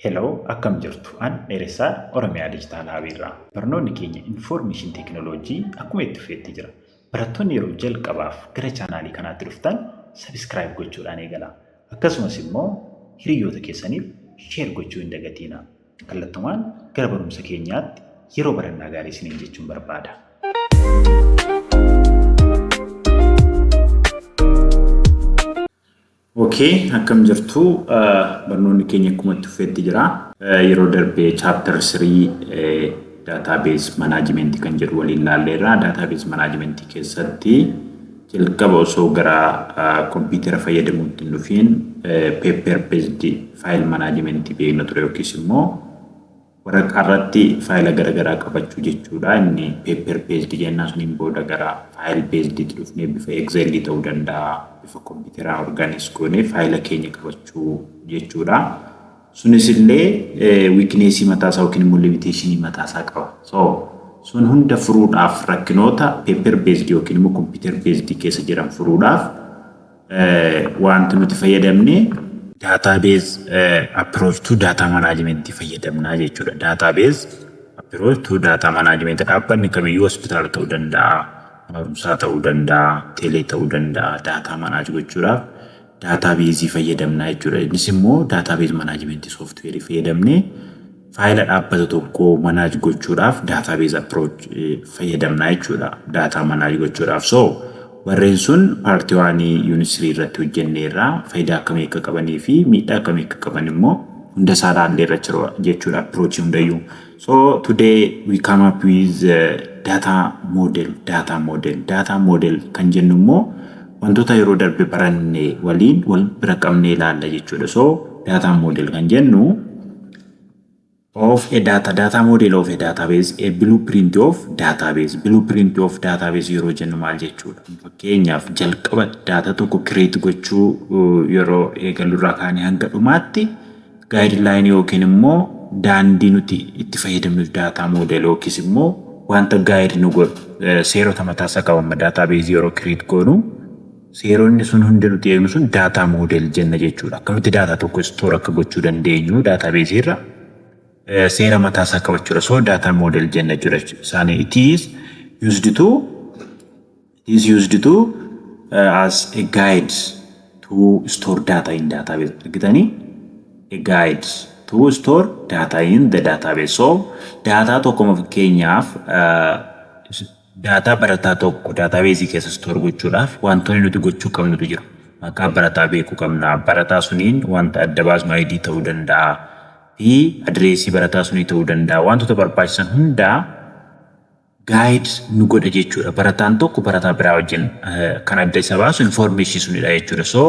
Hello, akkam jirtu? An dheeressaa Oromiyaa Dijitaal Haabiirraa. Barnoonni keenya Infoormeeshin Teekinooloojii akkuma itti fufeetti jira. Barattoonni yeroo jalqabaaf gara chaanaalii kanaatti dhuftan sabiskiraayib gochuudhaan eegala. Akkasumas immoo hiriyoota keessaniif sheer gochuu hin dagatiina. Kallattumaan gara barumsa keenyaatti yeroo barannaa gaarii isiniin jechuun barbaada. Okay, akkam jirtu barnoonni keenya akkuma itti fufeetti jira. Yeroo darbee chapter 3 database management kan jedhu waliin ilaalleerra. Database management keessatti jalqaba osoo gara computer fayyadamuutti hin dhufiin paper based file management beekna ture yookiis immoo waraqaa irratti faayila garaagaraa qabachuu jechuudha. Inni paper based jennaan suniin booda gara file based itti dhufnee bifa Excel ta'uu danda'a, bifa computeraan organize goonee faayila keenya qabachuu jechuudha. Sunis illee weakness mataa isaa yookiin immoo limitation mataa isaa qaba. Sun hunda furuudhaaf rakkinoota paper based yookiin immoo computer based keessa jiran furuudhaaf wanti nuti fayyadamne database approach to data management fayyadamna jechuudha. Database approach to data management dhaabbanni kamiyyuu hospitaala ta'uu danda'a, barumsaa ta'uu danda'a, teelee ta'uu danda'a, data manage gochuudhaaf database fayyadamna jechuudha. Innis immoo database management software fayyadamne faayila dhaabbata tokko manage gochuudhaaf database approach fayyadamna jechuudha. Data manage gochuudhaaf. Warreen sun paartii waanii yuunistirii irratti hojjenneerra faayidaa akkamii akka qabanii fi miidhaa akkamii akka qaban immoo hunda isaa ilaalleerra jira jechuudha approach hundayyuu. So today we come up with data model kan jennu immoo wantoota yeroo darbe baranne waliin wal bira qabnee ilaalla jechuudha. So data model kan jennu of a data model of a database, a blueprint of database yeroo jennu maal jechuudha. Fakkeenyaaf jalqaba data tokko create gochuu yeroo eegalurraa kaanee hanga dhumaatti guideline yookiin immoo daandii nuti itti fayyadamnu data model yookiis immoo wanta guide nu godhu seerota mataa isaa qaban database yeroo create goonu seeronni sun hundi nuti eegnu sun data model jenna jechuudha. Akkamitti data tokko store akka gochuu dandeenyu database irra seera mataa isaa qabachuudha. So data model jenna jechuudha. Isaanii it is used to as a guide to store data in database. Argitanii? A guide to store data in the database. So data tokko fakkeenyaaf data barataa tokko database keessa store gochuudhaaf wantoonni nuti gochuu qabnutu jira. Maqaa barataa beekuu qabna. Barataa suniin wanta adda baasnu ID ta'uu danda'a. Fi adreesii barataa sunii ta'uu danda'a. Wantoota barbaachisan hundaa guide nu godha jechuudha. Barataan tokko barataa biraa wajjin kan adda isa baasu information sunidha jechuudha. So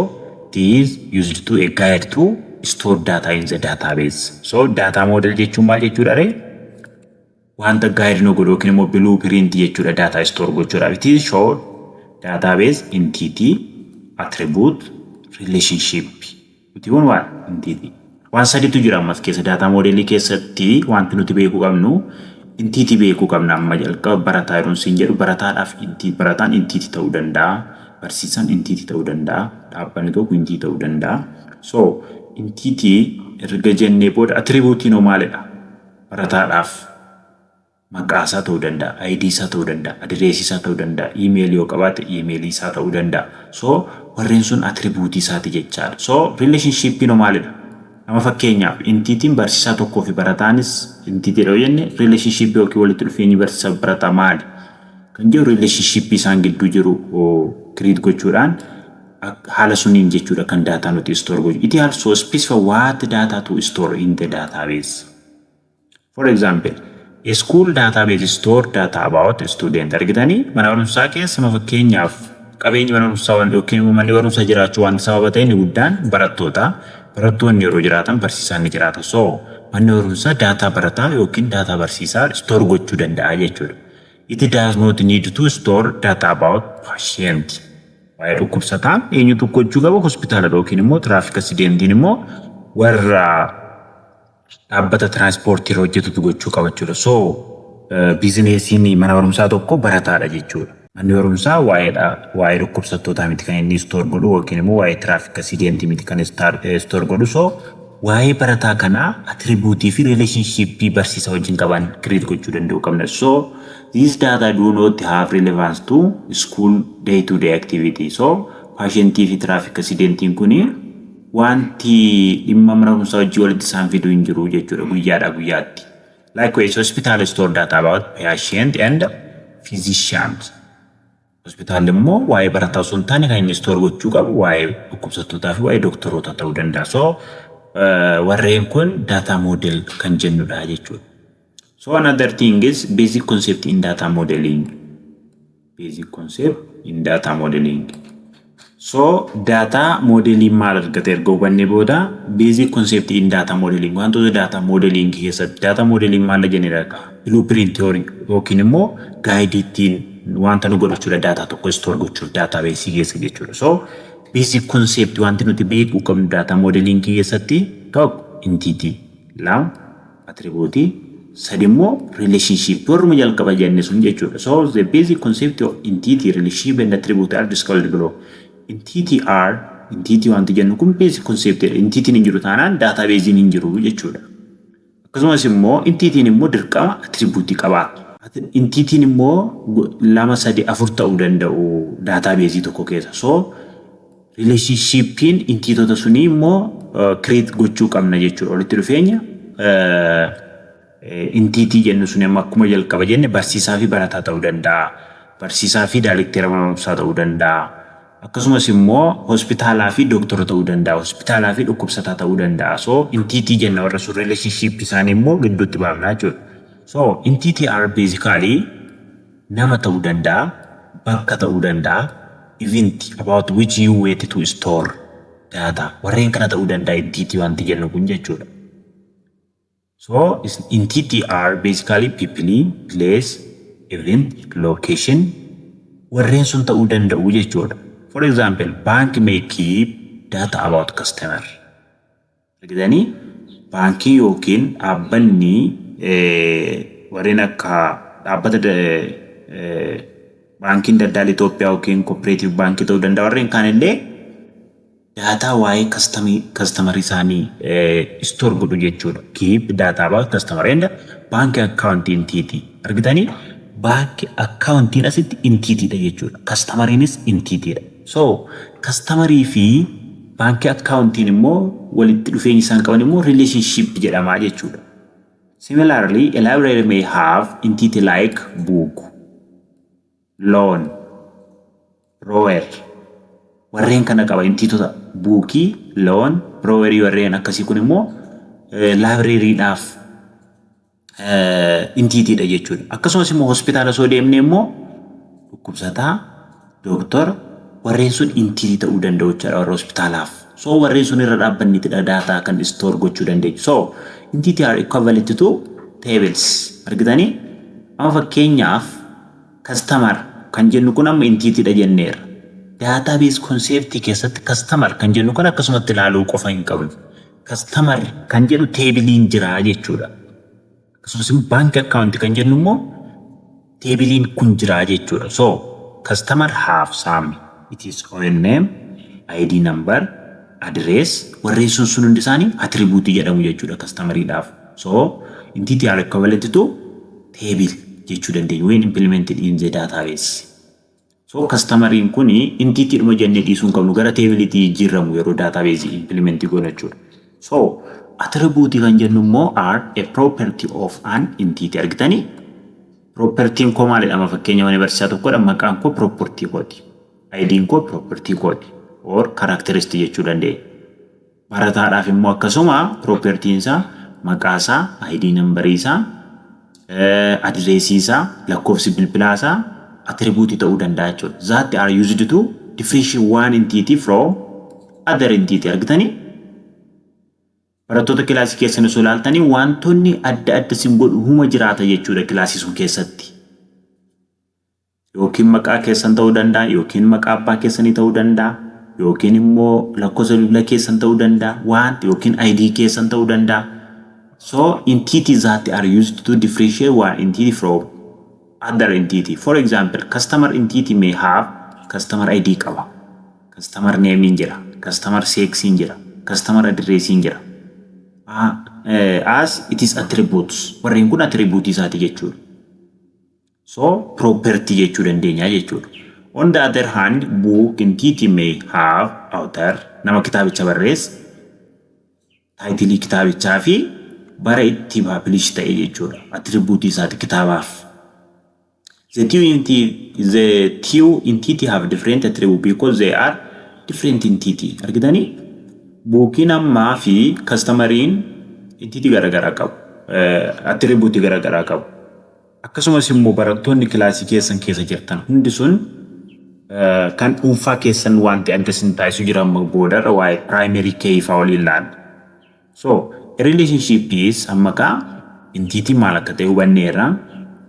it is used to a guide to store data in the database. So data model jechuun maal jechuudha ree? Wanta guide nu godhu yookiin immoo blueprint jechuudha data store gochuudha. It is show database entity, attribute, relationship. Utiiwwan waan entity. Waan sadiitu jira ammas keessa data modelii keessatti wanti nuti beekuu qabnu entity beekuu qabna. Amma jalqaba barataa yeroon siin jedhu barataadhaaf barataan entity ta'uu danda'a, barsiisaan entity ta'uu danda'a, dhaabbanni tokko entity ta'uu danda'a. So entity erga jennee booda attribuutiin hoo maalidha? Barataadhaaf maqaa isaa ta'uu danda'a, ID isaa ta'uu danda'a, adreesii isaa ta'uu danda'a, email yoo qabaate email isaa ta'uu danda'a. So warreen sun attribuutii isaati jechaadha. So relationshippiin hoo maalidha? Amma fakkeenyaaf entitiin barsiisaa tokkoo fi barataanis entity dha jenne relationship yookiin walitti dhufeenyi barsiisaa barataa maali? Kan jiru relationship isaan gidduu jiru create gochuudhaan haala suniin jechuudha kan data nuti store gochuu. It also specify what data to store in the database. For example, a school database store data about a student. Argitanii mana barumsaa keessa fakkeenyaaf qabeenyi mana barumsaa yookiin manni barumsaa jiraachuu waan sababa ta'e inni guddaan barattoota. Barattoonni yeroo jiraatan barsiisaan ni jiraata. So manni barumsaa data barataa yookiin data barsiisaa store gochuu danda'a jechuudha. It does not need to store data about patient. Waa'ee dhukkubsataa eenyutu gochuu qaba? Hospitaala yookiin immoo traffic accidentiin immoo warra dhaabbata transportii hojjetutu gochuu qaba jechuudha. So biizinesiin mana barumsaa tokko barataadha jechuudha. Manni barumsaa waa'ee dhukkubsattootaa miti kan inni store godhu yookiin immoo waa'ee traffic accidentii miti kan store godhu. So waa'ee barataa kanaa attribuutii fi relationshipii barsiisaa wajjin qaban create gochuu danda'u qabna. So these data do not have relevance to school day-to-day activity. So patientii fi traffic accidentiin kuni wanti dhimma mana barumsaa wajjin walitti isaan fiduu hin jiru jechuudha guyyaadhaa guyyaatti. Likewise, hospital store data about patient and physicians. Hospital immoo waa'ee barataa osoo hin taane kan inni store gochuu qabu waa'ee dhukkubsattootaa fi waa'ee doktoroota ta'uu danda'a. So warreen kun data model kan jennudha jechuudha. So another thing is basic concept in data modeling. Basic concept in data modeling. So data modeling maal argate erga hubanne booda basic concept in data modeling wantoota data modeling keessatti data modeling maal jenneedha blueprint theory yookiin immoo guide ittiin wanta nu godhachuudha data tokko store gochuuf database keessa jechuudha. So basic concept wanti nuti beekuu qabnu data modeling keessatti tokko entity lama attribute sadi immoo relationship warruma jalqaba jenne sun jechuudha. So the basic concept of entity relationship and attribute are described below. Entity wanti jennu kun basic concept entity hin jiru taanaan database hin jiru jechuudha. Akkasumas immoo entity immoo dirqama attribute qaba. Entity immoo lama sadi afur ta'uu danda'u database tokko keessa. So relationshipin entitota suni immoo create gochuu qabna jechuudha. Walitti dhufeenya entity jennu sun immoo akkuma jalqaba jenne barsiisaa fi barataa ta'uu danda'a. Barsiisaa fi daayirektara mana barumsaa ta'uu danda'a. Akkasumas immoo hospitaalaa fi doktora ta'uu danda'a. Hospitaalaa fi dhukkubsataa ta'uu danda'a. So entity jenna warra sun relationship isaanii immoo gidduutti baafna jechuudha. So entity are basically nama ta'uu danda'a, bakka ta'uu danda'a, event about which you wait to store data. Warreen kana ta'uu danda'a entity wanti jennu kun jechuudha. So entity are basically people, place, event, location. Warreen sun ta'uu danda'u jechuudha. For example, bank may keep data about customer. Argitanii baankii yookiin dhaabbanni warreen akka dhaabbata baankiin daldala Itoophiyaa yookiin cooperative baankii ta'uu danda'a warreen kaan illee data waa'ee customer isaanii store godhu jechuudha. Keep data about customer and bank account entity. Argitanii bank account asitti entity dha jechuudha. Customerinis entity dha. So customerii fi bank account immoo walitti dhufeenyi isaan qaban immoo relationship jedhama jechuudha. Similarly, a library may have entity like book, loan, drawer. Warreen kana qaba entitota bookii, loan, drawer warreen akkasii kun immoo libraryidhaaf entity dha jechuudha. Akkasumas immoo hospitaala soo deemne immoo dhukkubsataa, doktora warreen sun entity ta'uu danda'u jechuudha warra hospitaalaaf. So warreen sun irra dhaabbanni data kan store gochuu dandeenyu. So entity are equivalent to tables. Argitanii amma fakkeenyaaf customer kan jennu kun amma entity dha jenneera. Database concept keessatti customer kan jennu kun akkasumatti ilaaluu qofa hin qabnu. Customer kan jedhu teebiliin jira jechuudha. Akkasumas bank account kan jennu immoo teebiliin kun jira jechuudha. So customer have some. It is own name, ID number, address. Warreen sun hundi isaanii attribute jedhamu jechuudha customeriidhaaf. So entity are equivalent to table jechuu dandeenya when implemented in the database. So customeriin kuni entity dhuma jennee dhiisuu hin qabnu gara tableetti jijjiiramu yeroo database implement goona jechuudha. So attribute kan jennu immoo are a property of an entity. Argitanii propertiin koo maalidha? Amma fakkeenya mana barsiisaa tokkodha maqaan koo property kooti. ID'n koo property kooti or characteristic jechuu dandeenya. Barataadhaaf immoo akkasuma propertiin isaa maqaa isaa, ID number isaa, address isaa, lakkoofsi bilbilaa isaa attribute ta'uu danda'a jechuudha. That are used to differentiate one entity from other entity. Argitanii barattoota kilaasii keessan osoo ilaaltanii wantoonni adda adda sin godhu huma jiraata jechuudha kilaasii sun keessatti. Yookiin maqaa keessan ta'uu danda'a, yookiin maqaa abbaa keessanii ta'uu danda'a, yookiin immoo lakkoofsa bilbilaa keessan ta'uu danda'a, wanti yookiin ID keessan ta'uu danda'a. So entities that are used to differentiate one entity from other entity. For example, customer entity may have customer ID qaba, customer name jira, customer sex jira, customer address jira. as it is attributes. Warreen kun attribute isaati jechuudha. So property jechuu dandeenya jechuudha. On the other hand, book entity may have author, nama kitaabicha barreesse, title kitaabichaa fi bara itti publish ta'e jechuudha. Attribute isaati kitaabaaf. The two entity have different attribute because they are different entity. Argitanii? Bookiin ammaa fi customeriin entity garagaraa qabu. Attribute garagaraa qabu. Akkasumas immoo barattoonni kilaasii keessan keessa jirtan hundi sun kan dhuunfaa keessan wanti adda isin taasisu jiran boodarra waa'ee primary key fa'aa waliin ilaalla. So, a relationship is ammakaa entity maal akka ta'e hubanneerra.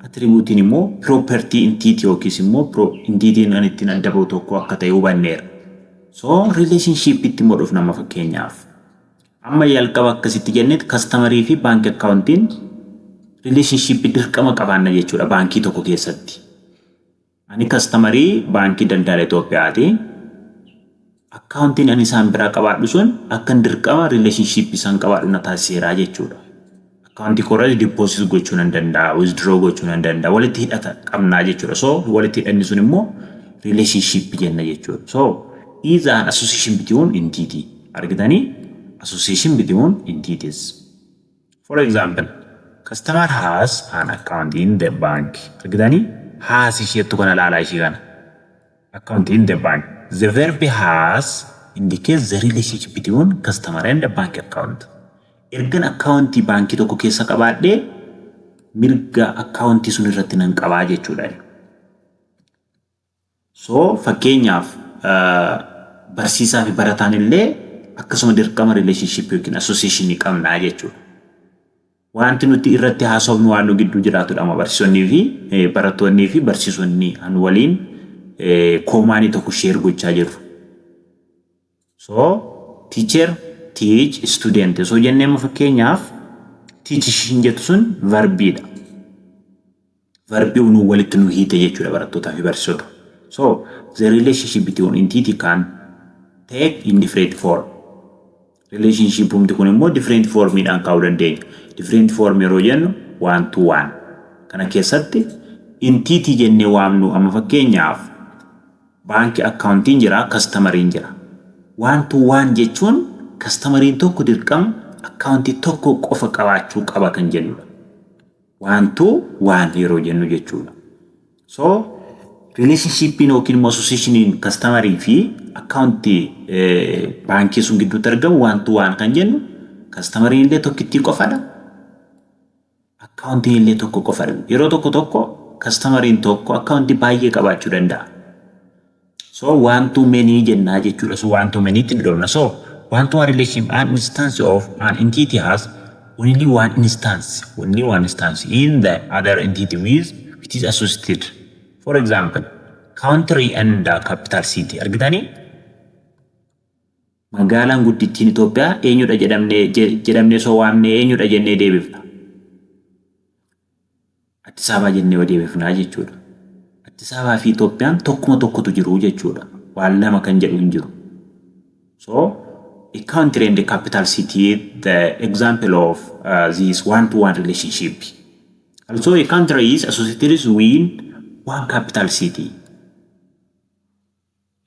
Attributiin immoo property entity yookiis immoo entitiin kan ittiin adda bahu tokko akka ta'e hubanneerra. So, relationship itti immoo dhufna amma fakkeenyaaf. Amma jalqaba akkasitti jennetti customerii fi bank accountiin relationship dirqama qabaanna jechuudha baankii tokko keessatti. Ani customerii baankii daldala Itoophiyaati. Accountiin ani isaan biraa qabaadhu sun akka dirqama relationship isaan qabaadhu na taasiseera jechuudha. Accountii korratti deposit gochuu nan danda'a, withdraw gochuu nan danda'a, walitti hidhata qabnaa jechuudha. So walitti hidhanni sun immoo relationship jenna jechuudha. So is an association between entity. Argitanii? Association between entities. For example, customer has an account in the bank. Argitanii? Has isheettu kana laalaa ishee kana. Account in the bank. The verb has indicates the relationship between customer and the bank account. Ergan accountii baankii tokko keessa qabaadhee mirga accountii sun irratti nan qabaa jechuudha. So fakkeenyaaf barsiisaa fi barataan illee akkasuma dirqama relationship yookiin association ni qabnaa jechuudha. Wanti nuti irratti haasofnu waan nu gidduu jiraatudha amma barsiisonnii fi barattoonnii fi barsiisonni an waliin koomaanii tokko share gochaa jiru. So teacher teach student. So jennee amma fakkeenyaaf teach shin jettu sun verbiidha. Verbii unu walitti nu hiite jechuudha barattootaa fi barsiisota. So the relationship between entity can take in different form. Relationship humti kun immoo different formiidhaan kaa'uu dandeenya. Different form yeroo jennu one to one. Kana keessatti entity jennee waamnu amma fakkeenyaaf bank accountiin jira, customeriin jira. One to one jechuun customeriin tokko dirqama accountii tokko qofa qabaachuu qaba kan jennudha. One to one yeroo jennu jechuudha. So relationship yookiin association customerii fi accountii baankii sun gidduutti argamu one to one kan jennu customeriin illee tokkittii qofadha. Accountiin illee tokko qofadha. Yeroo tokko customeriin tokko accountii baay'ee qabaachuu danda'a. So one to many jenna jechuudha. So one to many itti dhufna. So one to one relationship, an instance of an entity has only one instance in the other entity with which is associated. For example, country and capital city. Argitanii? Magaalaan guddittiin Itoophiyaa eenyudha jedhamnee soo waamnee eenyudha jennee deebifna. Addis Ababaa jennee deebifnaa jechuudha. Addis Ababaa fi Itoophiyaan tokkuma tokkotu jiru jechuudha. Waan lama kan jedhu hin jiru. So a country and the capital city, the example of this one-to-one relationship. Also, a country is associated with one capital city.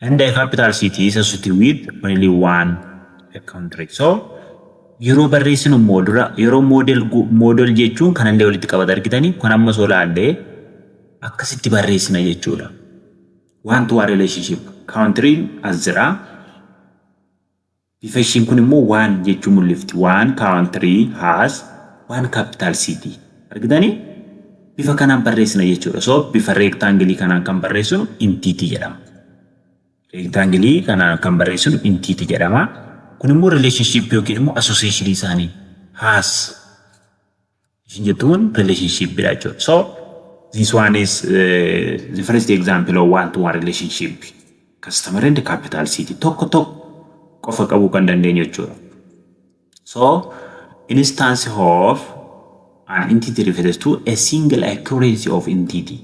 And the capital city is associated with only one country. So, yeroo barreessinu yeroo model jechuun kanallee walitti qabata argitanii kun amma solaallee akkasitti barreessina jechuudha. One-to-one relationship. Country as jira. Bifa ishiin kun immoo one jechuun mul'ifti. One country has one capital city. Argitanii? Bifa kanaan barreessina jechuudha. So bifa rectangle kanaan kan barreessinu entity jedhama. Rectangle kanaan kan barreessinu entity jedhama. Kun immoo relationship yookiin immoo association isaanii has. Ishiin jettuun relationship bira jechuudha. So this one is the first example of one-to-one relationship. Customer and the capital city. Tokko qofa qabu kan dandeenyu jechuudha. So instance of an entity refers to a single accuracy of entity.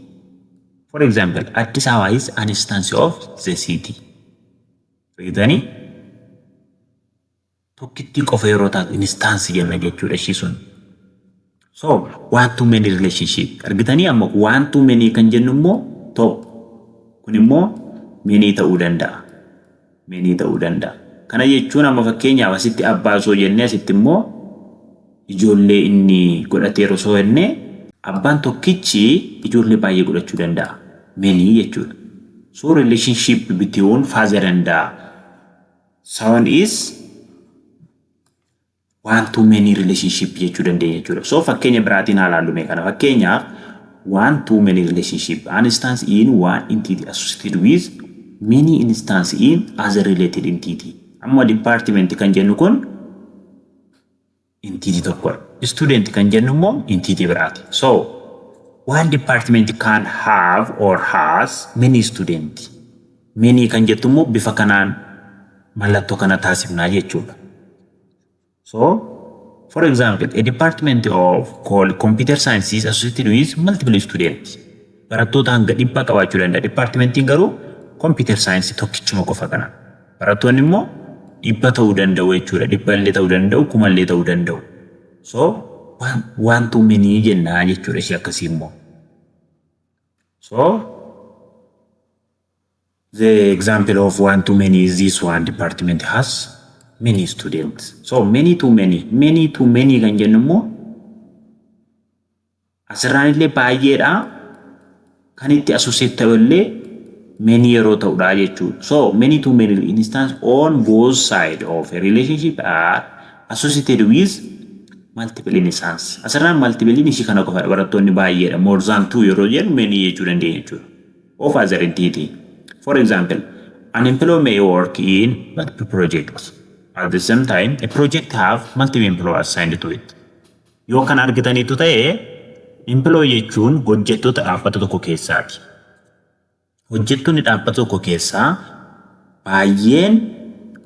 For example, Addis Ababa is an instance of the city. Readani? tokkitti qofa yeroo taatu instance jenna jechuudha ishii sun. So one to many relationship argitanii amma one to many kan jennu immoo tokko kun immoo many ta'uu danda'a. Many ta'uu danda'a. Kana jechuun amma fakkeenyaaf asitti abbaa osoo jennee asitti immoo ijoollee inni godhateeru osoo jennee abbaan tokkichi ijoollee baay'ee godhachuu danda'a. Many jechuudha. So relationship between father and son is one to many relationship jechuu dandeenya jechuudha. So fakkeenya biraatiin haa ilaallu kana fakkeenyaaf one to many relationship an instance in one entity associated with many instance in other related entity. Amma department kan jennu kun entity tokko. Student kan jennu immoo entity biraati. So one department can have or has many students. Many kan jettu immoo bifa kanaan mallattoo kana taasifnaa jechuudha. So, for example, a department of called computer science is associated with multiple students. Barattoota hanga dhibba qabaachuu danda'a. Departmentiin garuu computer science tokkichuma qofa kana. Barattoonni immoo dhibba ta'uu danda'u jechuudha. Dhibba illee ta'uu danda'u, kuma illee ta'uu danda'u. So, one to many jennaa jechuudha ishee akkasii immoo. So, the example of one to many is this one department has many students. So many to many kan jennu immoo asirraan illee baay'eedha kan itti associate ta'u illee many yeroo ta'udha jechuudha. So many to many instance on both sides of a relationship are associated with multiple instance. Asirraan multiple ishii kana qofa barattoonni baay'eedha. More than two yeroo jennu many jechuu dandeenya jechuudha. Of other entity. For example, an employee may work in multiple projects. At the same time, a project have multiple employees assigned to it. Yoo kan argitaniitu ta'e, employee jechuun hojjettoota dhaabbata tokko keessaati. Hojjettoonni dhaabbata tokko keessaa baay'een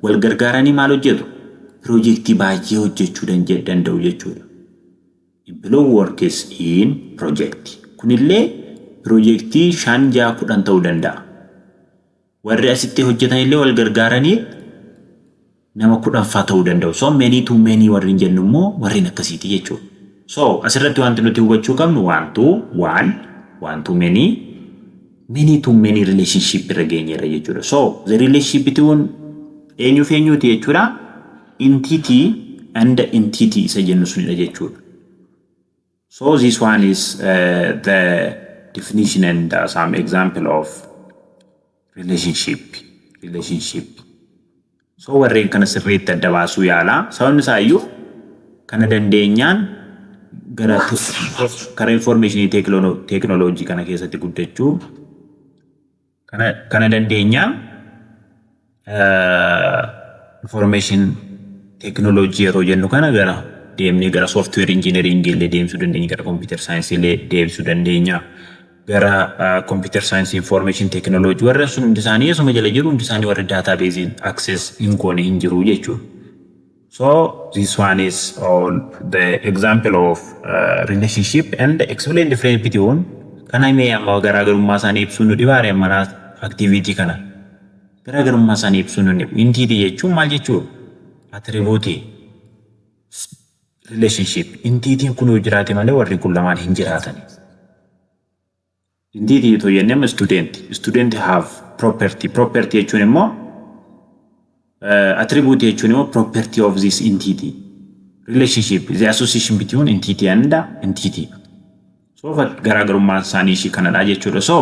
wal gargaaranii maal hojjetu? Projektii baay'ee hojjechuu danda'u jechuudha. Employee works in project. Kunillee projektii 5-6 ta'uu danda'a. Warri asitti hojjetan illee wal gargaaranii nama 10 ta'uu danda'u. So many to many warri jennu immoo warreen akkasiiti jechuudha. So asirratti wanti nuti hubachuu qabnu one to many to many relationship irra geenyeerra jechuudha. So the relationship between eenyuuti jechuudha. Entity and entity isa jennu sunidha jechuudha. So this one is the definition and some example of relationship. So warreen kana sirriitti adda baasuu yaala. Sababni isaa iyyuu kana dandeenyaan gara information technology kana keessatti guddachuu kana dandeenyaan information technology yeroo jennu kana gara deemnee gara software engineering illee deemsuu dandeenya, gara computer science illee deemsuu dandeenya. Gara computer science information technology warra sun hundi isaanii asuma jala jiru, hundi isaanii warra database access hin goone hin jiru jechuudha. So this one is the example of relationship and explain difference between kana mee amma garaagarummaa isaanii ibsuu nu dhibaare amma activity kana garaagarummaa isaanii ibsuu nu dhibu. Entity jechuun maal jechuudha? Attribute relationship. Entity kun yoo jiraate malee warri kun lamaan hin jiraatani. Entity to your name student have property jechuun immoo attribute jechuun immoo property of this entity. Relationship the association between entity and entity. So garaagarummaan isaanii ishii kanadha jechuudha. So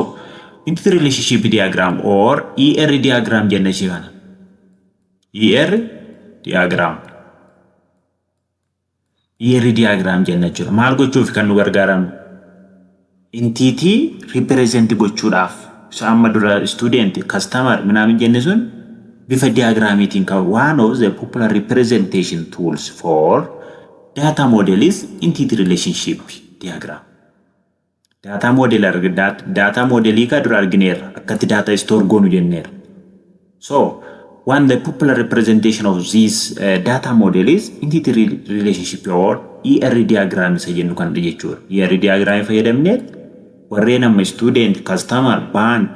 entity relationship diagram or ER diagram jenna ishii kana. ER diagram jenna jechuudha. Maal gochuuf kan nu gargaaramnu? Entity represent gochuudhaaf amma dura student customer ምናምን jenne sun bifa diagramitiin ka one of the popular representation tools for data model is entity relationship diagram. Data model ka dura argineerra akkatti data store goonu jenneerra. So one the popular representation of this data model is entity relationship or ER diagram isa jennu kan jechuudha. ER diagram fayyadamnee warreen amma student, customer, bank,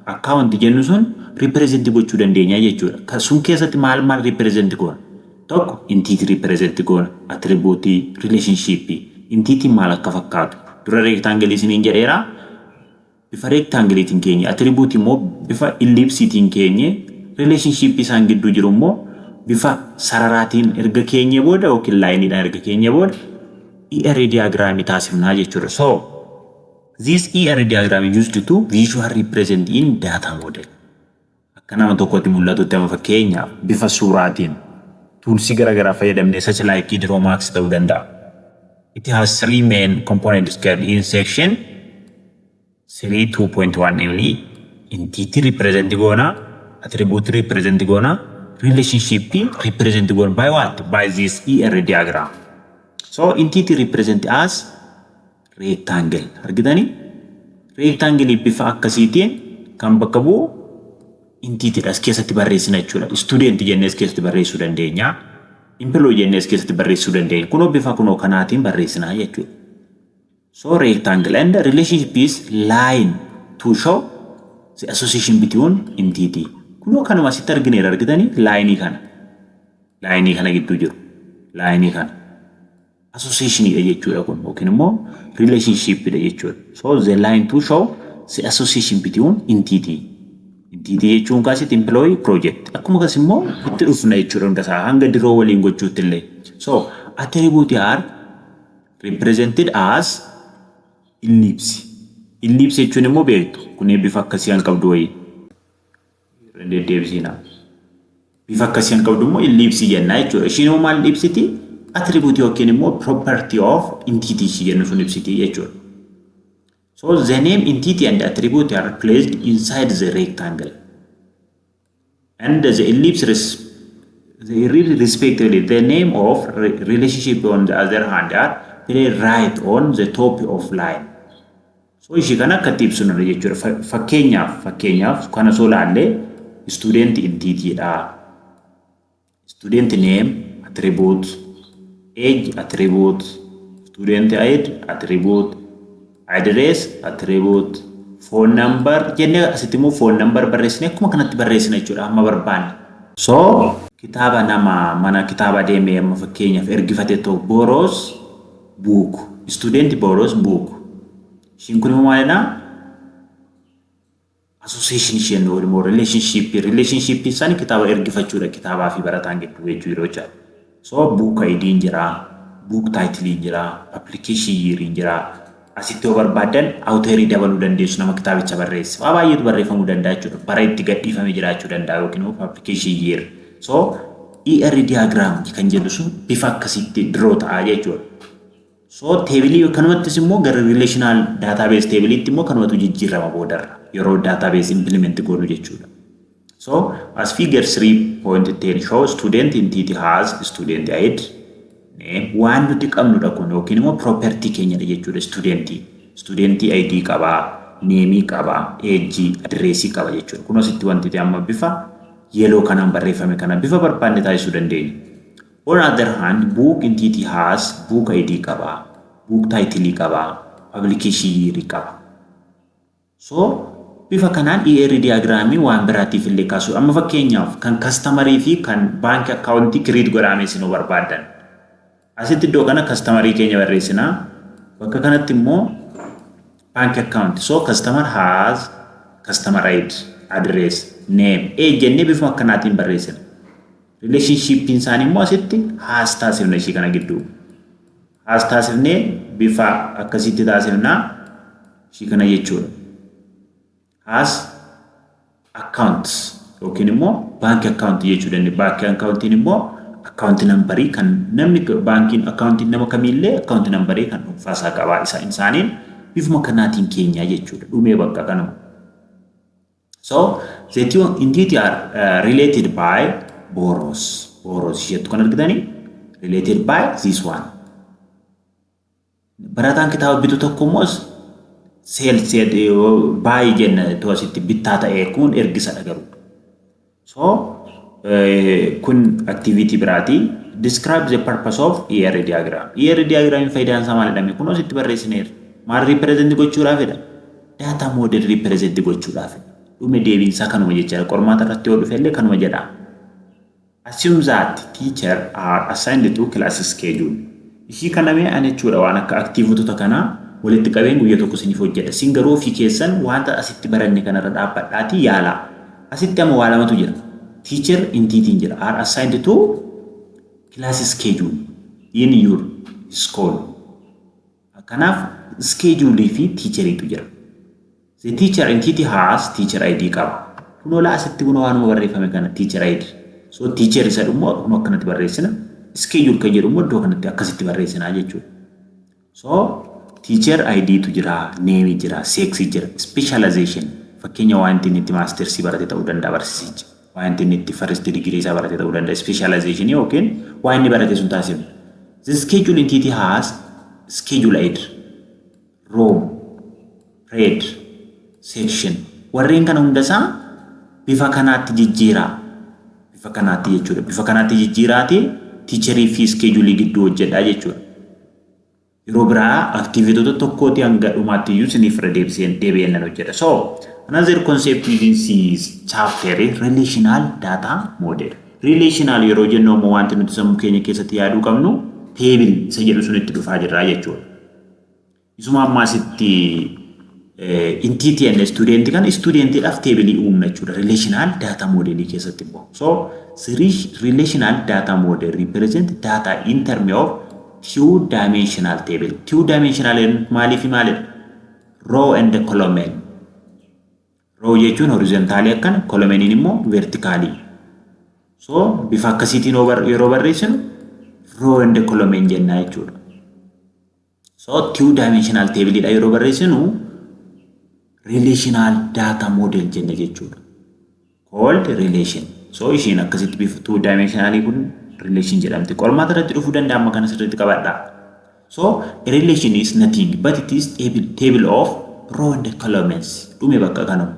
account jennu sun represent gochuu dandeenya jechuudha. Sun keessatti maal represent goona? tokko entity represent goona attribute relationship entity maal akka fakkaatu dura rectangle isiniin jedheera bifa rectangle tiin keenya attribute immoo bifa ellipse tiin keenya relationship isaan gidduu jiru immoo bifa sararaatiin erga keenya booda yookiin line dhaan erga keenya booda ER diagram taasifnaa jechuudha. So this ER diagram used to visual represent in data model. Akka nama tokkotti mul'atutti amma fakkeenyaaf bifa suuraatiin toolsii garaagaraa fayyadamnee such like Hydromax ta'uu danda'a. It has three main components in section 3.2.1 only. Entity represent goona, attribute represent goona, relationship represent goona by what? By this ER diagram. So entity represent as rectangle. Argitani? Rectangle bifa akkasiitiin kan bakka bu'u entity as keessatti barreessina jechuudha. Student jennee as keessatti barreessuu dandeenya. Employee jennee as keessatti barreessuu dandeenya. Kunoo bifa kunoo kanaatiin barreessina jechuudha. So rectangle and the relationship is line to show the association between entity. Kunoo kanuma asitti argineera argitanii line kana. Line kana gidduu jiru. Line kana. Association dha jechuudha kun yookiin immoo relationship dha jechuudha. So the line to show the association between entity. Entity jechuun kaasitti employee project. Akkuma kas immoo itti dhufna jechuudha hundasaa hanga diroo waliin gochuutti illee. So attribute are represented as ellipse. Ellipse jechuun immoo beektu kun bifa akkasii kan qabdu wayii. Deebisina. Bifa akkasii kan qabdu immoo ellipse jenna jechuudha. Ishiin maal ellipsiti? Attribute yookiin immoo property of entity jennu sun ibsiti jechuudha. So the name entity and attribute are placed inside the rectangle. And the ellipse respectively the name of relationship on the other hand are placed right on the top of line. So ishii kana akka ibsinu jechuudha. Fakkeenyaaf kana soo laallee student entity dha. Student name attribute, age attribute, student id attribute, address attribute, phone number jenne asitti immoo phone number barreessine akkuma kanatti barreessina jechuudha amma barbaanne. So kitaaba nama mana kitaaba deemee amma fakkeenyaaf ergifate to borrows book, student borrows book. Shin kun immoo maalidha? Association isheen immoo relationship isaan kitaaba ergifachuudha kitaabaa fi barataan gidduu jechuu yeroo So book ID jira, book title jira, application year jira. Asitti yoo barbaadan autorii dabaluu dandeessu nama kitaabicha barreesse. Waa baay'eetu barreeffamuu danda'a jechuudha. Bara itti gadhiifamee jiraachuu danda'a yookiin immoo application year. So ER diagram kan jedhu sun bifa akkasitti draw ta'a jechuudha. So table kanumattis immoo gara relational database table itti immoo kanumatu jijjiirama boodarra yeroo database implement goonu jechuudha. So as figure 3.10 shows student entity has student id name waan nuti qabnudha kun yookiin immoo property keenya jechuudha student id qaba name qaba age address qaba jechuudha. Kun asitti wanti amma bifa yellow kanaan barreeffame kana bifa barbaanne taasisuu dandeenya. On other hand book entity has book id qaba book title qaba publication year qaba. So bifa kanaan ER diagramii waan biraatiif illee kaasu amma fakkeenyaaf kan customerii fi kan bank account create godhame sinoo barbaadan asitti iddoo kana customerii keenya barreessina bakka kanatti immoo bank account. So customer has customer ID address name age jennee bifa akkanaatiin barreessina. Relationship isaanii immoo asitti has taasifna ishii kana gidduu has taasifnee bifa akkasitti taasifna ishii kana jechuudha. As accounts yookiin immoo bank account jechuudha. Bank account immoo account number kan namni banking account nama kamillee account number kan dhuunfaasaa qaba isaaniin bifuma kanaatiin keenya jechuudha. Dhumee bakka kanuma. So the two entity are related by borrows jettu kan argitanii related by this one. Barataan kitaaba bitu tokko immoo sales buy jenna to asitti bittaa ta'ee kun ergisa dhagaru. So kun activity biraati. Describe the purpose of ER diagram. ER diagram faayidaan isaa maalidha? Kun asitti barreessineera. Maal represent gochuudhaafidha? Data model represent gochuudhaafidha. Dhume deebiinsaa kanuma jechaadha. Qormaata irratti yoo dhufe illee kanuma jedha. Assume that teacher are assigned to class schedule. Ishii kanamee ani jechuudha waan akka aktiivotota kanaa walitti qabeen guyyaa tokko isiniif hojjedha. Isin garuu ofii keessan wanta asitti baranne kanarra dhaabbadhaatii yaala. Asitti amma waa lamatu jira. Teacher intiitiin jira. Are assigned to class schedule in your school. Kanaaf schedule fi teacheriitu jira. The teacher entity has teacher ID qaba. Kunoo laa asitti kunoo waanuma barreeffame kana teacher ID. So teacher isa dhummoo kunoo akkanatti barreessina. Schedule kan jedhu immoo iddoo kanatti akkasitti barreessinaa jechuudha. So teacher ID tu jira, name jira, sex jira, specialization. Fakkeenya wanti inni itti master's barate ta'uu danda'a barsiisichi. Wanti inni itti first degree isaa barate ta'uu danda'a specialization yookiin waan inni barate sun taasifama. The schedule entity has schedule ID, row, grade, section. Warreen kana hundasaa bifa kanaatti jijjiiraa. Bifa kanaatti jechuudha. Bifa kanaatti jijjiiraati teacherii fi schedule gidduu hojjedhaa jechuudha. Yeroo biraa aktiivitoota tokkooti hanga dhumaatti iyyuu isiniif irra deebi'een hojjedha. So another concept within this chapter relational data model. Relational yeroo jennu immoo wanti nuti sammuu keenya keessatti yaaduu qabnu table isa jedhu sun itti dhufaa jirra jechuudha. Isuma ammaasitti entity and student kan studentiidhaaf table uumna jechuudha. Relational data model keessatti immoo. So relational data model represent data in terms of two-dimensional table. Two-dimensional maaliif maalidha? Row and column. Row jechuun horizontally akkan, column immoo vertically. So bifa akkasiitiin yeroo barreessinu row and column jenna jechuudha. So two-dimensional table dha yeroo barreessinu relational data model jenna jechuudha. Called relation. So ishiin akkasitti bifa two-dimensional kun relation jedhamti. Qormaata irratti dhufuu danda'a amma kana sirriitti qabadha. So a relation is nothing but it is table of row and columns. Dhume bakka kanam.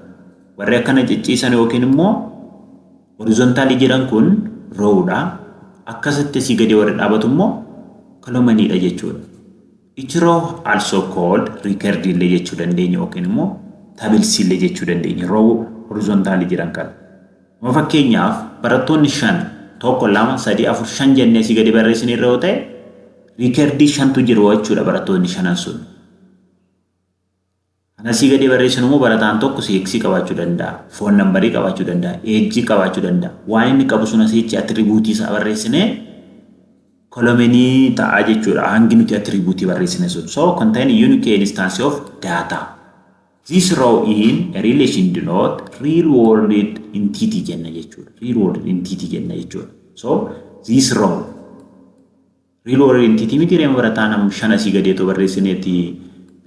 Warri akkana cicciisan yookiin immoo horizontally jedhan kun row dha. Akkasitti si gadi warri dhaabatu immoo column dha jechuudha. Each row also called record illee jechuu dandeenya yookiin immoo tables illee jechuu dandeenya. Row horizontally jedhan kana. Fakkeenyaaf barattoonni 5 tokko lama sadii afur shan jennee si gadi barreessine irra yoo ta'e riikardii shantu jiru jechuudha barattoonni shanan sun. Ana si gadi barreessinu immoo barataan tokko seeksii qabaachuu danda'a, foon nambarii qabaachuu danda'a, eejjii qabaachuu danda'a. Waan inni qabu sun asitti attribuutii isaa barreessine kolomenii ta'a jechuudha. Hangi nuti attribuutii barreessine sun. So contain unique instance of data. This row in a relation denote real world entity jenna jechuudha. Real world entity jenna jechuudha. So this row real world entity miti reema barataa nam shana si gadeetu barreessineeti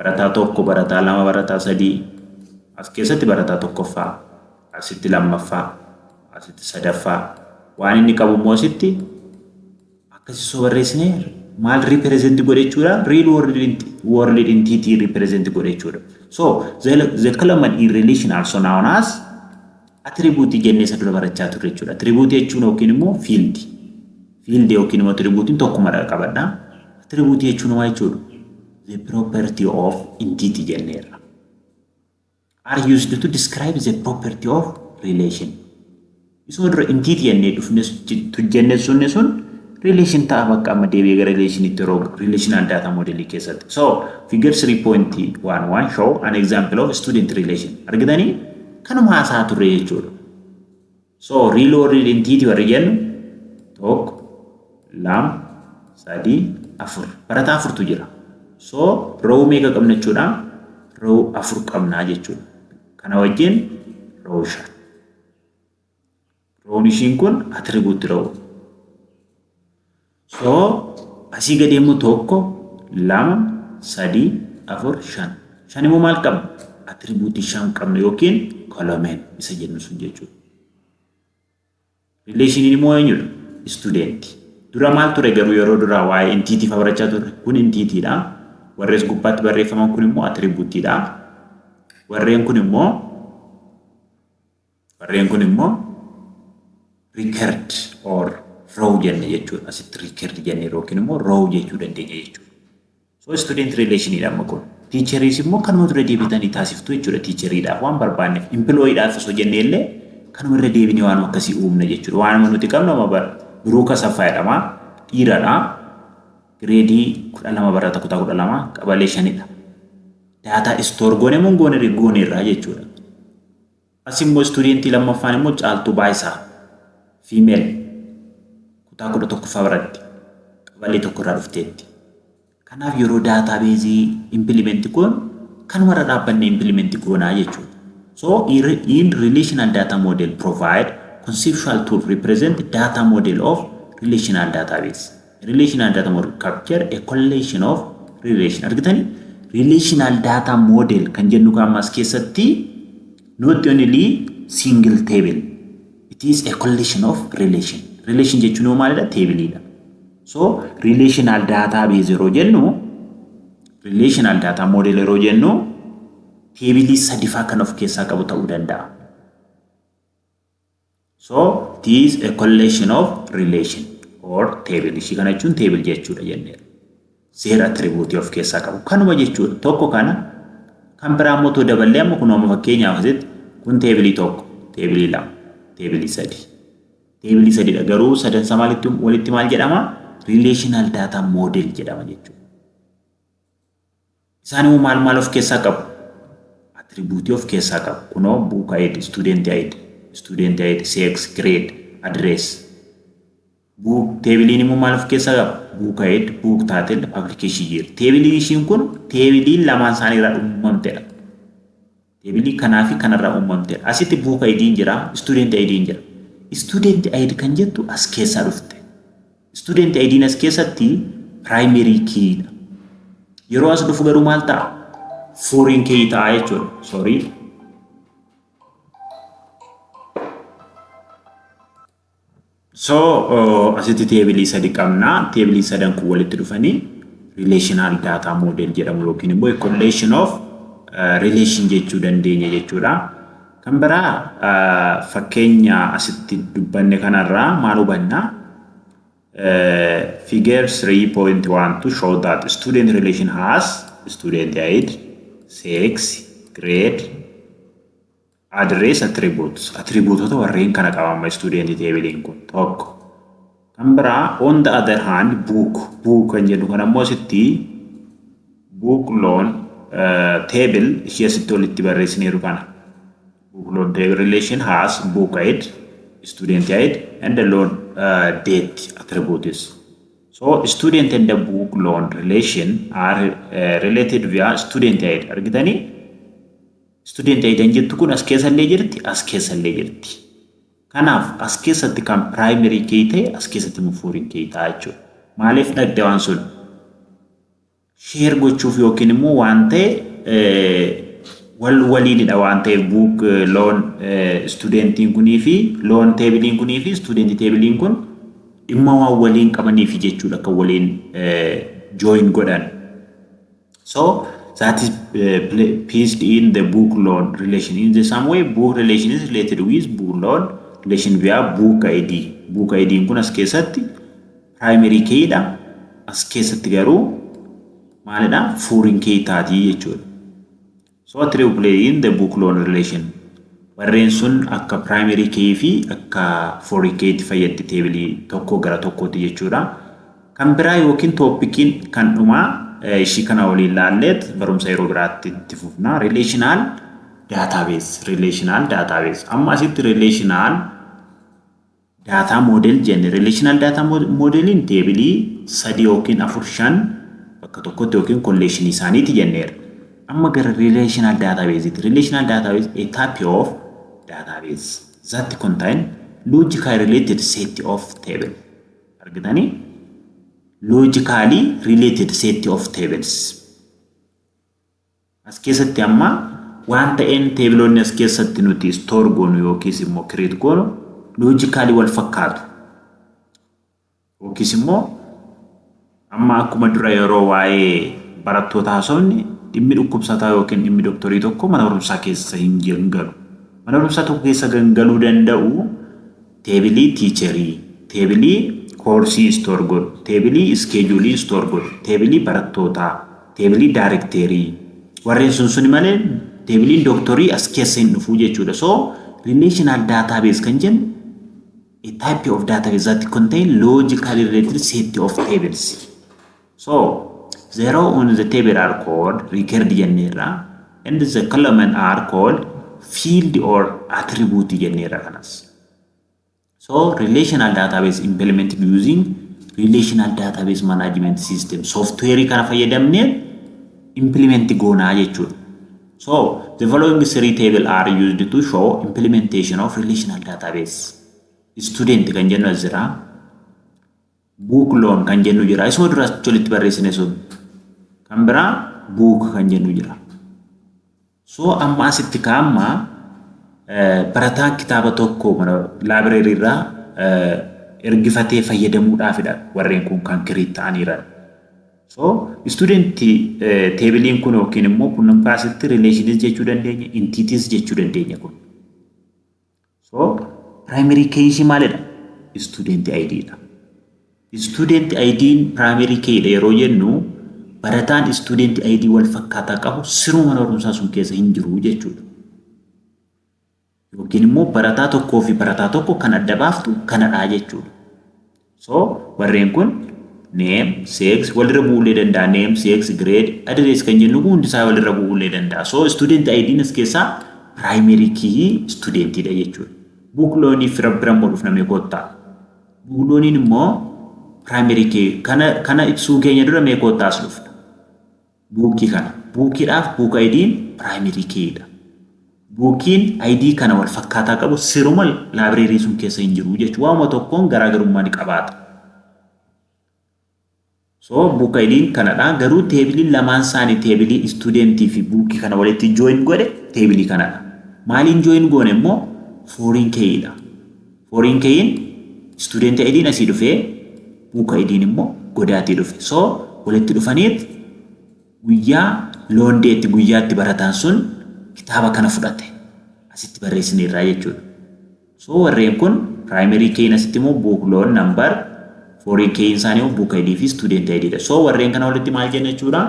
barataa tokko barataa lama barataa sadii as keessatti barataa tokkoffaa asitti lammaffaa asitti sadaffaa waan inni qabu immoo asitti akkasi soo barreessine maal represent godhe jechuudha. Real world entity represent godhe jechuudha. So the column in relation also known as attribute jennee isa dura barachaa turre jechuudha. Attribute jechuun yookiin immoo field. Field yookiin immoo attribute tokkuma qabadha. Attribute jechuun waa jechuudha. The property of entity jenneerra. Are used to describe the property of relation. Isuma dura entity jennee dhufne jennee sun relation ta'a bakka amma deebi'ee gara relation itti relational data model keessatti. So figure 3.11 show an example of student relation. Argitanii kanuma haasaa turre jechuudha. So real world entity warri jennu tokko lama sadii afur barataa afurtu jira. So row meeqa qabna jechuudha? Row afur qabnaa jechuudha. Kana wajjin row 5. Row ishiin kun attribute row. So asii gadi immoo tokko lama sadii afur shan. Shan immoo maal qabna? Attribute 5 qabna yookiin column isa jennu sun jechuudha. Relation immoo eenyudha? Student. Dura maal ture garuu yeroo dura waa'ee entity fa barachaa turre. Kun entity dha. Warrees gubbaatti barreeffaman kun immoo attribute dha. Warreen kun immoo record or row jenne jechuudha. Asitti record jenne yookiin immoo row jechuu dandeenya jechuudha. So student relation dha kun. Teacheris immoo kanuma dura deebitanii taasiftu jechuudha. Teacheriidhaaf waan barbaanneef employeedhaaf osoo jenne illee kanuma irra deebinee waan akkasii uumna jechuudha. Waan nuti qabnu amma biroo kasaffaa jedhama. Dhiiradha. Gireedii 12 barata kutaa 12 qabalee 5dha. Daataa istoor goone mun goone irraa jechuudha. Asimmoo istuudentii lammaffaan immoo caaltuu baayisaa female kutaa 11ffaa baratti qabalee tokko irraa dhufteetti. Kanaaf yeroo daatabeezii implement goon kanuma irra dhaabbanne implement goonaa jechuudha. So in relational data model provide conceptual tool represent data model of relational database. Relational data model capture a collection of relation. Argitani relational data model kan jennu kaamas keessatti not only single table. It is a collection of relation. Relation jechuun maalidha? Table. So relational database yeroo jennu relational data model yeroo jennu table sadifaa kan of keessaa qabu ta'uu danda'a. So it is a collection of relation or table. Ishii kana jechuun table jechuudha jenneera. Seera attribute of keessaa qabu kanuma jechuudha. Tokko kana kan biraa immoo daballee amma kun amma fakkeenyaaf asitti kun table tokko, table lama, table sadi. Table sadidha garuu sadansa maalitti walitti maal jedhama? Relational data model jedhama jechuudha. Isaan immoo maal of keessaa qabu? Attribute of keessaa qabu. Kunoo book ID, student ID, sex, grade, address. Book table immoo maal of keessaa qabu? Book ID, book title, publication year. Table ishiin kun table lamaan isaanii irraa uumamtedha. Table kanaa fi kanarraa uumamtedha. Asitti book ID jira, student ID jira. Student ID kan jettu as keessaa dhufte. Student ID as keessatti primary key dha. Yeroo as dhufu garuu maal ta'a? Foreign key ta'a jechuudha. Sorry. So asitti table sadi qabna. Table sadan kun walitti dhufanii relational data model jedhamu yookiin immoo collection of relation jechuu dandeenya jechuudha. Kan biraa fakkeenya asitti dubbanne kanarraa maal hubanna? Figure 3.1 to show that student relation has student ID, sex, grade, address, attributes. Attributes warreen kana qabama student table kun tokko. Kan biraa on the other hand book kan jedhu kan ammoo asitti book loan table ishee asitti walitti barreessineeru kana. Book loan table relation has book ID, student ID, and the loan date attributes. So student and the book loan relation are related via student ID. Argitani student ID jettu kun as keessallee jirti. Kanaaf as keessatti kan primary key ta'e as keessatti immoo foreign key ta'a jechuudha. Maaliif dhagde waan sun share gochuuf yookiin immoo waan ta'e waliinidha waan ta'eef book loan studentiin kunii fi loan table kunii fi student table kun dhimma waan waliin qabaniif jechuudha kan waliin join godhan. So that is placed in the book loan relation. In the same way, book relation is related with book loan relation via book ID. Book ID kun as keessatti primary key dha. As keessatti garuu maalidha? Foreign key taati jechuudha. So attribute play in the book loan relation. Warreen sun akka primary key fi akka foreign key fayyaddi table tokko gara tokkooti jechuudha. Kan biraa yookiin toppikiin kan dhumaa ishii kana waliin laalleet barumsa yeroo biraatti itti fufna. Relational database. Amma asitti relational data model jenne. Relational data modelin table sadi yookiin 4-5 bakka tokkotti yookiin collection isaaniiti jenneera. Amma gara relational database. Relational database a type of database that contain logically related set of table. Argitani? Logically related set of tables. As keessatti amma waan ta'een table as keessatti nuti store goonu yookiis immoo create goonu logically wal fakkaatu. Yookiis immoo amma akkuma dura yeroo waa'ee barattoota haasofne dhimmi dhukkubsataa yookiin dhimmi doktorii tokko mana barumsaa keessa hin galu. Mana barumsaa tokko keessa galuu danda'u table teacherii, table course store godhu, table schedule store godhu, table barattootaa, table directory. Warreen sun malee table doktorii as keessa hin dhufu jechuudha. So relational database kan jennu a type of database that contain logically related set of tables. So zero on the table are called record jennera and the column are called field or attribute jennera kanas. So relational database implemented using relational database management system software kana fayyadamne implement goona jechuudha. So the following three tables are used to show implementation of relational database. Student kan jennu azira, book loan kan jennu jira. Isuma dura cholitti barreessine sun kan bira book kan jennu jira. So amma asitti kaamma barataan kitaaba tokko mana library irraa ergifatee fayyadamuudhaafidha warreen kun kan create ta'aniira. So student table kun yookiin immoo kun asitti relations jechuu dandeenya, entities jechuu dandeenya kun. So primary key shi maalidha? Student ID dha. Student ID primary key dha yeroo jennu barataan student ID wal fakkaataa qabu siruma mana barumsaa sun keessa hin jiru jechuudha. Yookiin immoo barataa tokkoo fi barataa tokko kan adda baaftu kanadha jechuudha. So warreen kun name, sex, walirra bu'uulee danda'a. Name, sex, grade, address kan jennu kun hundi isaa walirra bu'uulee danda'a. So student ID as keessaa primary key student dha jechuudha. Book loan fira bira modhuuf namni koottaa. Book loan immoo primary key kana ibsuu keenya dura mee koottaa as dhufna. Bookii kana. Bookiidhaaf book ID primary key dha. Bookiin ID kana wal fakkaataa qabu siruma library sun keessa hin jiru jechuudha. Waanuma tokkoon garaagarummaa ni qabaata. So book ID kanadha garuu table lamaan isaanii table student fi book kana walitti join godhe table kanadha. Maaliin join goone immoo foreign key dha. Foreign key student ID asii dhufee book ID immoo godaatii dhufe. So walitti dhufaniit guyyaa loan date guyyaatti barataan sun kitaaba kana fudhate asitti barreessineerra jechuudha. So warreen kun primary key asitti immoo book loan number, foreign key isaanii immoo book ID fi student ID dha. So warreen kana walitti maal jenna jechuudha?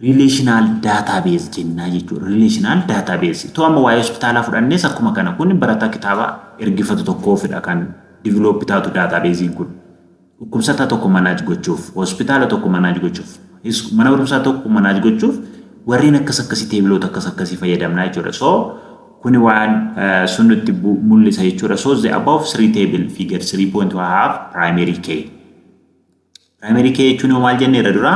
Relational database jenna jechuudha. Relational database. To amma waa'ee hospitaalaa fudhannees akkuma kana kun barataa kitaaba ergifatu tokkoofidha kan develop taatu database kun. Dhukkubsataa tokko manage gochuuf, hospitaala tokko manage gochuuf, mana barumsaa tokko manage gochuuf warreen akkasii teebiloota akkasii fayyadamna jechuudha. So kuni waan sunnutti mul'isa jechuudha. So the above three table figure 3.1 have primary key. Primary key jechuun maal jenneera dura?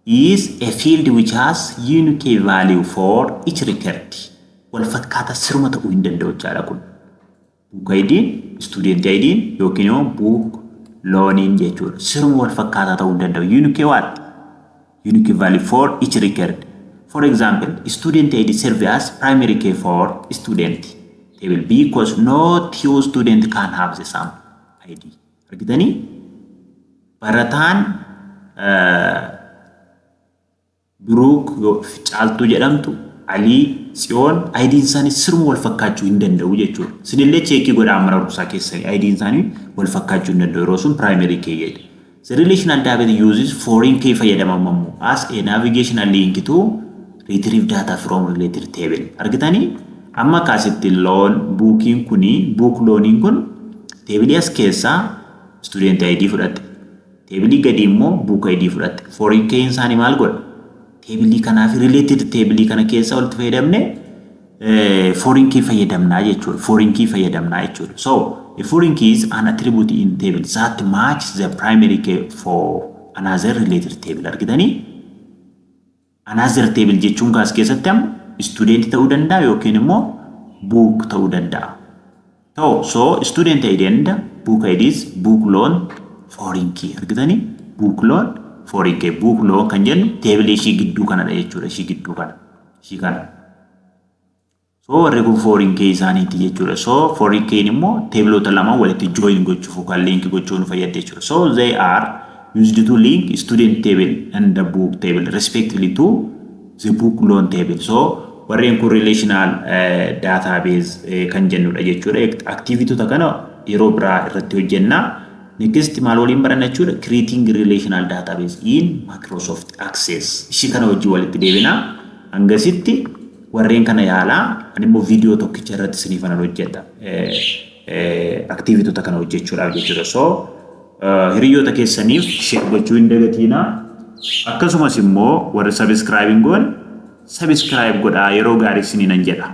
Is a field which has unique value for each record. Wal fakkaata siruma ta'uu hin danda'u jechaadha kun. Book ID, student ID yookiin immoo book loan jechuudha. Siruma wal fakkaataa ta'uu hin danda'u. Unique what? Unique value for each record. For example, student ID serves as primary key for student table because no two student can have the same ID. Argitanii? Barataan Biruuk caaltuu jedhamtu Alii Tsiyoon ID isaanii siruma wal fakkaachuu hin danda'u jechuudha. Sinillee cheekii godhaa mana barumsaa keessanii ID isaanii wal fakkaachuu hin danda'u yeroo sun primary key jedhe. The relational database uses foreign key fayyadamamu as a navigational link to retrieve data from related table. Argitanii? Amma kaasitti loan booking kuni book loaning kun table as keessaa student ID fudhatte. Table gadi immoo book ID fudhatte. Foreign key isaanii maal godha? Table kanaaf related table kana keessa walitti fayyadamne foreign key fayyadamnaa jechuudha. Foreign key fayyadamnaa jechuudha. So a foreign key is an attribute in table that matches the primary key for another related table. Argitanii? Another table jechuun kaas keessatti amma student ta'uu danda'a yookiin immoo book ta'uu danda'a. So student ID and book ID is book loan foreign key. Argitanii? Book loan foreign key. Book loan kan jennu table ishii gidduu kanadha jechuudha. Ishii gidduu kana. Ishii kana. So warri kun foreign key isaaniiti jechuudha. So foreign key immoo teebiloota lama walitti join gochuuf yookaan link gochuun fayyada jechuudha. So they are used to link student table and the book table respectively to the book loan table. So warreen kun relational database kan jennudha jechuudha. Activity kana yeroo biraa irratti hojjenna. Next maal waliin baranna jechuudha? Creating relational database in Microsoft Access. Ishii kana hojii walitti deebina. Hangasitti warreen kana yaalaa ani immoo viidiyoo tokkicha irratti isiniif nan hojjedha. Aktiivitoota kana hojjechuudhaaf jechuudha. So hiriyoota keessaniif share gochuu hin dagatiinaa. Akkasumas immoo warra subscribe godhan subscribe godhaa yeroo gaarii isiniin nan jedha.